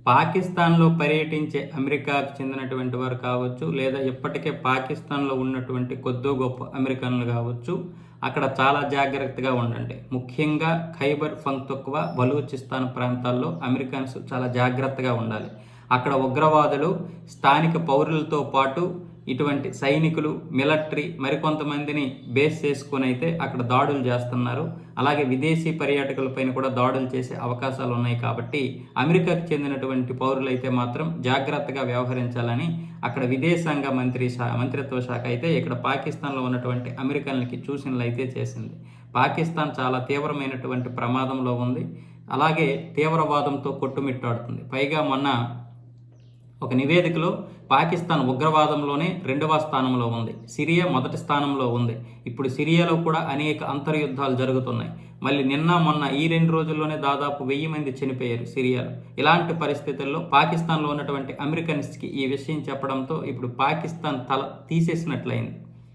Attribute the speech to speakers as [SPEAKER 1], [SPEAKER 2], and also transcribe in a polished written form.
[SPEAKER 1] పాకిస్తాన్‌లో పర్యటించే అమెరికాకు చెందినటువంటి వారు కావచ్చు, లేదా ఇప్పటికే పాకిస్తాన్‌లో ఉన్నటువంటి కొద్దో గొప్ప అమెరికన్లు కావచ్చు, అక్కడ చాలా జాగ్రత్తగా ఉండండి. ముఖ్యంగా ఖైబర్ పఖ్తూన్ఖ్వా, బలూచిస్తాన్ ప్రాంతాల్లో అమెరికన్స్ చాలా జాగ్రత్తగా ఉండాలి. అక్కడ ఉగ్రవాదులు స్థానిక పౌరులతో పాటు ఇటువంటి సైనికులు, మిలిటరీ మరికొంతమందిని బేస్ చేసుకొని అయితే అక్కడ దాడులు చేస్తున్నారు. అలాగే విదేశీ పర్యాటకులపైన కూడా దాడులు చేసే అవకాశాలు ఉన్నాయి. కాబట్టి అమెరికాకు చెందినటువంటి పౌరులైతే మాత్రం జాగ్రత్తగా వ్యవహరించాలని అక్కడ విదేశాంగ మంత్రిత్వ శాఖ అయితే ఇక్కడ పాకిస్తాన్లో ఉన్నటువంటి అమెరికన్లకి సూచనలు అయితే చేసింది. పాకిస్తాన్ చాలా తీవ్రమైనటువంటి ప్రమాదంలో ఉంది. అలాగే తీవ్రవాదంతో కొట్టుమిట్టాడుతుంది. పైగా మొన్న ఒక నివేదికలో పాకిస్తాన్ ఉగ్రవాదంలోనే 2వ స్థానంలో ఉంది. సిరియా మొదటి స్థానంలో ఉంది. ఇప్పుడు సిరియాలో కూడా అనేక అంతర్యుద్ధాలు జరుగుతున్నాయి. మళ్ళీ నిన్న మొన్న ఈ 2 రోజుల్లోనే దాదాపు 1000 మంది చనిపోయారు సిరియాలో. ఇలాంటి పరిస్థితుల్లో పాకిస్తాన్లో ఉన్నటువంటి అమెరికన్స్కి ఈ విషయం చెప్పడంతో ఇప్పుడు పాకిస్తాన్ తల తీసేసినట్లయింది.